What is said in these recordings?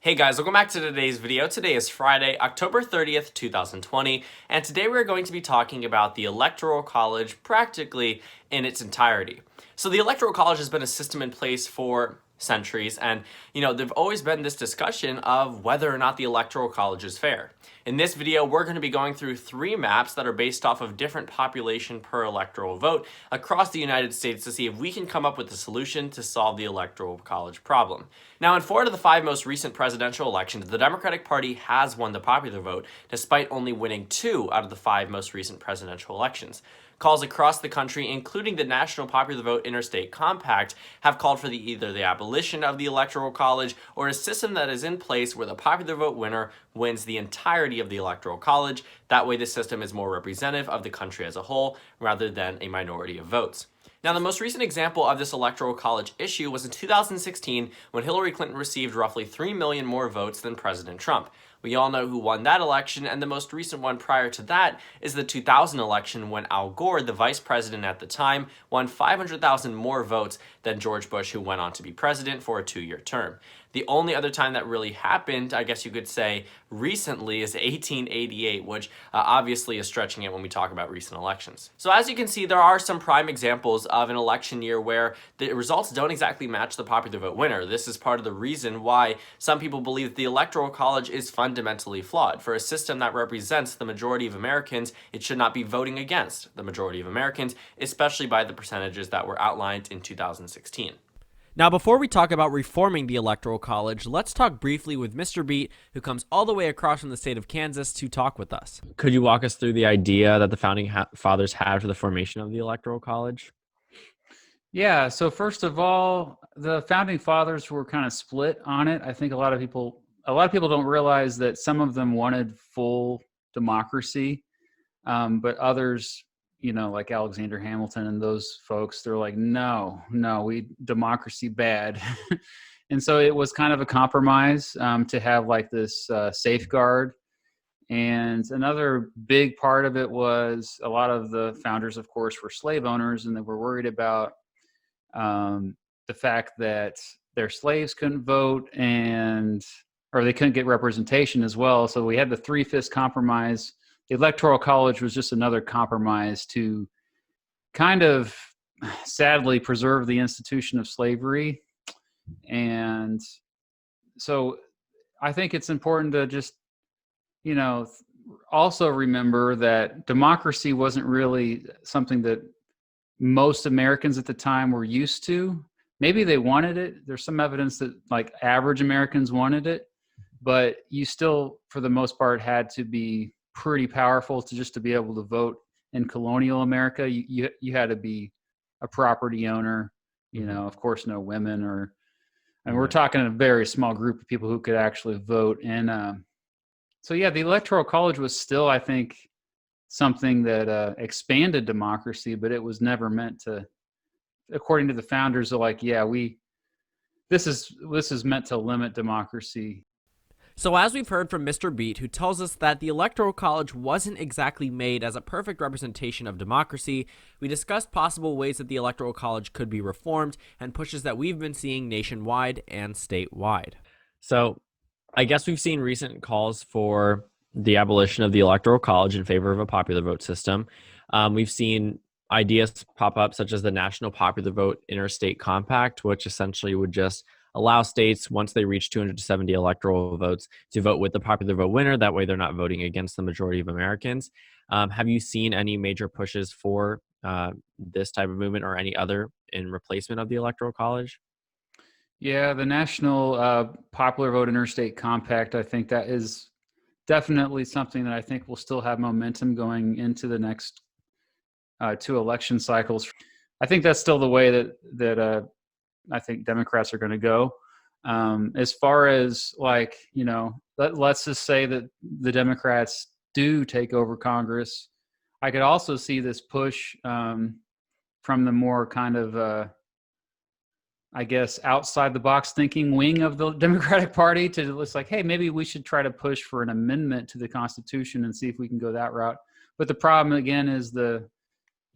Hey guys, welcome back to today's video. Today is Friday, October 30th, 2020, and today we're going to be talking about the Electoral College practically in its entirety. So the Electoral College has been a system in place for centuries, and there've always been this discussion of whether or not the Electoral College is fair. In this video, we're going to be going through three maps that are based off of different population per electoral vote across the United States to see if we can come up with a solution to solve the Electoral College problem. Now, in 4 out of the 5 most recent presidential elections, the Democratic Party has won the popular vote, despite only winning 2 out of the 5 most recent presidential elections. Calls across the country, including the National Popular Vote Interstate Compact, have called for either the abolition of the Electoral College or a system that is in place where the popular vote winner wins the entirety of the Electoral College. That way the system is more representative of the country as a whole rather than a minority of votes. Now, the most recent example of this Electoral College issue was in 2016 when Hillary Clinton received roughly 3 million more votes than President Trump. We all know who won that election, and the most recent one prior to that is the 2000 election when Al Gore, the vice president at the time, won 500,000 more votes than George Bush, who went on to be president for a 2-year term. The only other time that really happened, I guess you could say, recently is 1888, which obviously is stretching it when we talk about recent elections. So as you can see, there are some prime examples of an election year where the results don't exactly match the popular vote winner. This is part of the reason why some people believe that the Electoral College is fundamentally flawed. For a system that represents the majority of Americans, it should not be voting against the majority of Americans, especially by the percentages that were outlined in 2016. Now, before we talk about reforming the Electoral College, let's talk briefly with Mr. Beat, who comes all the way across from the state of Kansas to talk with us. Could you walk us through the idea that the founding fathers had for the formation of the Electoral College? Yeah, so first of all, the founding fathers were kind of split on it. I think a lot of people don't realize that some of them wanted full democracy, but others, like Alexander Hamilton and those folks, they're like, no, we democracy bad. And so it was kind of a compromise to have like this safeguard. And another big part of it was a lot of the founders, of course, were slave owners, and they were worried about the fact that their slaves couldn't vote or they couldn't get representation as well. So we had the 3/5 compromise. The Electoral College was just another compromise to kind of sadly preserve the institution of slavery. And so I think it's important to just, also remember that democracy wasn't really something that most Americans at the time were used to. Maybe they wanted it. There's some evidence that like average Americans wanted it, but you still, for the most part, had to be pretty powerful to be able to vote in colonial America. You had to be a property owner, of course, no women and we're talking a very small group of people who could actually vote. And so, yeah, the Electoral College was still, I think, something that expanded democracy, but it was never meant to, according to the founders, are like, yeah, this is meant to limit democracy. So as we've heard from Mr. Beat, who tells us that the Electoral College wasn't exactly made as a perfect representation of democracy, we discussed possible ways that the Electoral College could be reformed and pushes that we've been seeing nationwide and statewide. So I guess we've seen recent calls for the abolition of the Electoral College in favor of a popular vote system. We've seen ideas pop up such as the National Popular Vote Interstate Compact, which essentially would just allow states, once they reach 270 electoral votes, to vote with the popular vote winner. That way they're not voting against the majority of Americans. Have you seen any major pushes for this type of movement or any other in replacement of the Electoral College? Yeah, the National Popular Vote Interstate Compact, I think that is definitely something that I think will still have momentum going into the next 2 election cycles. I think that's still the way that I think Democrats are going to go. As far as like, let's just say that the Democrats do take over Congress. I could also see this push from the more kind of, I guess, outside the box thinking wing of the Democratic Party to it's like, hey, maybe we should try to push for an amendment to the Constitution and see if we can go that route. But the problem again is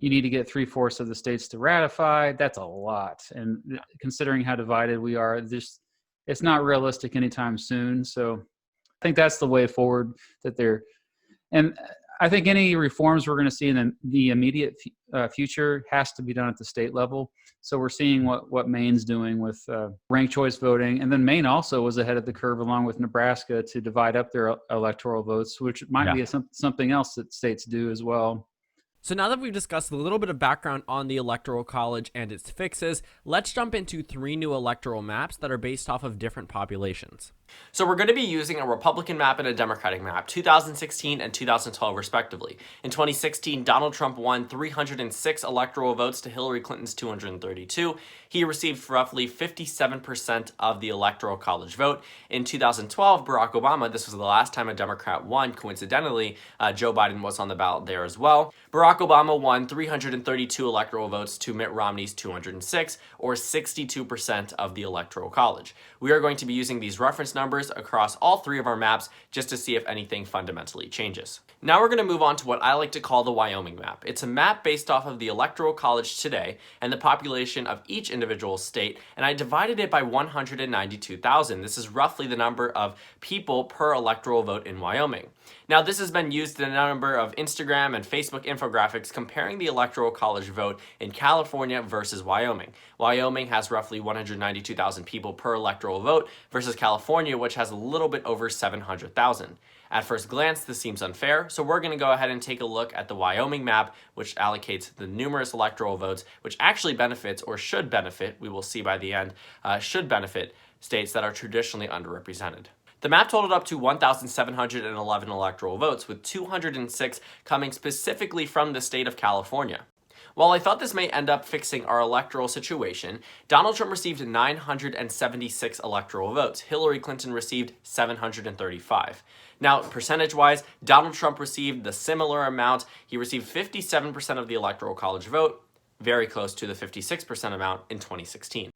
you need to get 3/4 of the states to ratify. That's a lot. And considering how divided we are, it's not realistic anytime soon. So I think that's the way forward that they're, and I think any reforms we're going to see in the immediate future has to be done at the state level. So we're seeing what Maine's doing with ranked choice voting. And then Maine also was ahead of the curve along with Nebraska to divide up their electoral votes, which might be something else that states do as well. So now that we've discussed a little bit of background on the Electoral College and its fixes, let's jump into 3 new electoral maps that are based off of different populations. So we're going to be using a Republican map and a Democratic map, 2016 and 2012 respectively. In 2016, Donald Trump won 306 electoral votes to Hillary Clinton's 232. He received roughly 57% of the Electoral College vote. In 2012, Barack Obama, this was the last time a Democrat won, coincidentally, Joe Biden was on the ballot there as well. Barack Obama won 332 electoral votes to Mitt Romney's 206, or 62% of the Electoral College. We are going to be using these reference numbers across all 3 of our maps just to see if anything fundamentally changes. Now we're going to move on to what I like to call the Wyoming map. It's a map based off of the Electoral College today and the population of each individual state, and I divided it by 192,000. This is roughly the number of people per electoral vote in Wyoming. Now, this has been used in a number of Instagram and Facebook infographics comparing the Electoral College vote in California versus Wyoming. Wyoming has roughly 192,000 people per electoral vote versus California, which has a little bit over 700,000. At first glance, this seems unfair, so we're going to go ahead and take a look at the Wyoming map, which allocates the numerous electoral votes, which actually benefits, or should benefit, we will see by the end, should benefit states that are traditionally underrepresented. The map totaled up to 1,711 electoral votes, with 206 coming specifically from the state of California. While I thought this may end up fixing our electoral situation, Donald Trump received 976 electoral votes. Hillary Clinton received 735. Now, percentage-wise, Donald Trump received the similar amount. He received 57% of the Electoral College vote, very close to the 56% amount in 2016.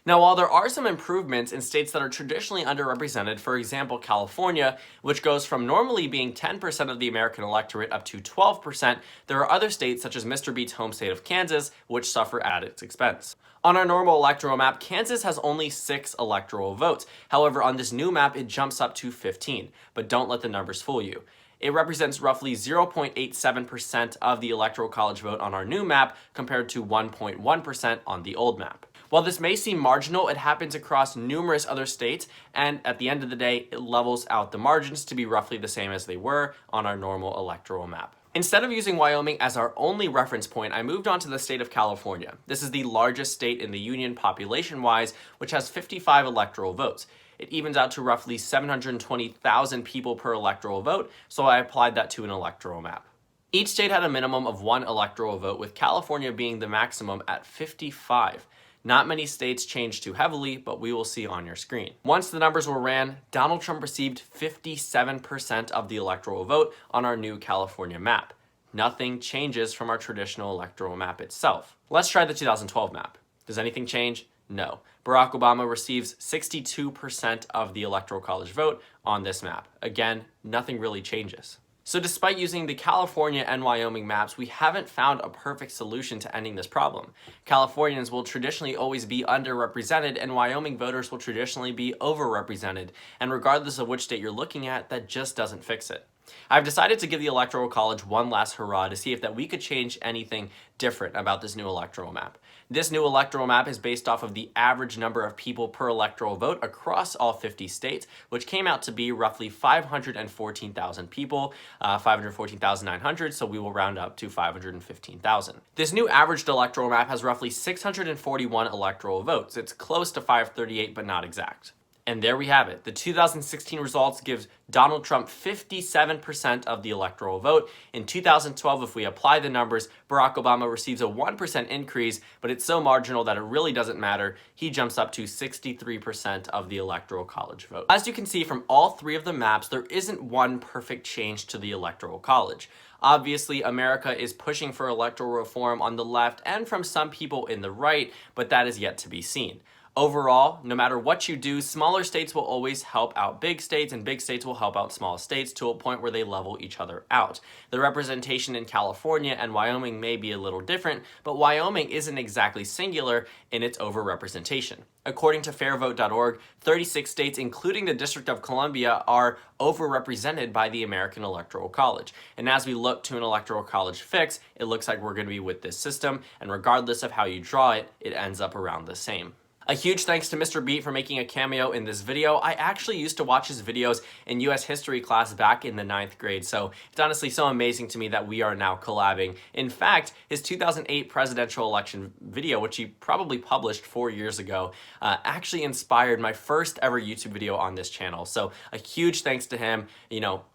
Now, while there are some improvements in states that are traditionally underrepresented, for example, California, which goes from normally being 10% of the American electorate up to 12%, there are other states such as Mr. B's home state of Kansas, which suffer at its expense. On our normal electoral map, Kansas has only 6 electoral votes. However, on this new map, it jumps up to 15. But don't let the numbers fool you. It represents roughly 0.87% of the Electoral College vote on our new map compared to 1.1% on the old map. While this may seem marginal, it happens across numerous other states, and at the end of the day, it levels out the margins to be roughly the same as they were on our normal electoral map. Instead of using Wyoming as our only reference point, I moved on to the state of California. This is the largest state in the union population-wise, which has 55 electoral votes. It evens out to roughly 720,000 people per electoral vote, so I applied that to an electoral map. Each state had a minimum of 1 electoral vote, with California being the maximum at 55. Not many states changed too heavily, but we will see on your screen. Once the numbers were ran, Donald Trump received 57% of the electoral vote on our new California map. Nothing changes from our traditional electoral map itself. Let's try the 2012 map. Does anything change? No. Barack Obama receives 62% of the Electoral College vote on this map. Again, nothing really changes. So despite using the California and Wyoming maps, we haven't found a perfect solution to ending this problem. Californians will traditionally always be underrepresented, and Wyoming voters will traditionally be overrepresented. And regardless of which state you're looking at, that just doesn't fix it. I've decided to give the Electoral College one last hurrah to see if that we could change anything different about this new electoral map. This new electoral map is based off of the average number of people per electoral vote across all 50 states, which came out to be roughly 514,000 people, 514,900, so we will round up to 515,000. This new averaged electoral map has roughly 641 electoral votes. It's close to 538, but not exact. And there we have it. The 2016 results gives Donald Trump 57% of the electoral vote. In 2012, if we apply the numbers, Barack Obama receives a 1% increase, but it's so marginal that it really doesn't matter. He jumps up to 63% of the Electoral College vote. As you can see from all 3 of the maps, there isn't one perfect change to the Electoral College. Obviously, America is pushing for electoral reform on the left and from some people in the right, but that is yet to be seen. Overall, no matter what you do, smaller states will always help out big states, and big states will help out small states to a point where they level each other out. The representation in California and Wyoming may be a little different, but Wyoming isn't exactly singular in its overrepresentation. According to fairvote.org, 36 states, including the District of Columbia, are overrepresented by the American Electoral College. And as we look to an Electoral College fix, it looks like we're going to be with this system, and regardless of how you draw it, it ends up around the same. A huge thanks to Mr. Beat for making a cameo in this video. I actually used to watch his videos in US history class back in the 9th grade, so it's honestly so amazing to me that we are now collabing. In fact, his 2008 presidential election video, which he probably published 4 years ago, actually inspired my first ever YouTube video on this channel. So a huge thanks to him,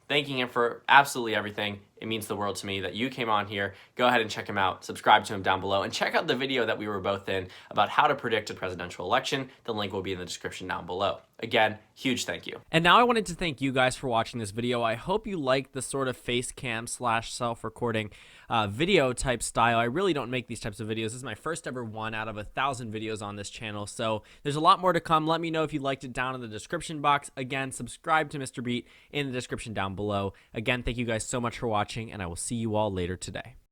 thanking him for absolutely everything. It means the world to me that you came on here. Go ahead and check him out, subscribe to him down below, and check out the video that we were both in about how to predict a presidential election. The link will be in the description down below. Again, huge thank you. And now I wanted to thank you guys for watching this video. I hope you liked the sort of face cam / self-recording video type style. I really don't make these types of videos. This is my first ever one out of 1,000 videos on this channel, so there's a lot more to come. Let me know if you liked it down in the description box. Again, subscribe to Mr. Beat in the description down below. Again, thank you guys so much for watching, and I will see you all later today.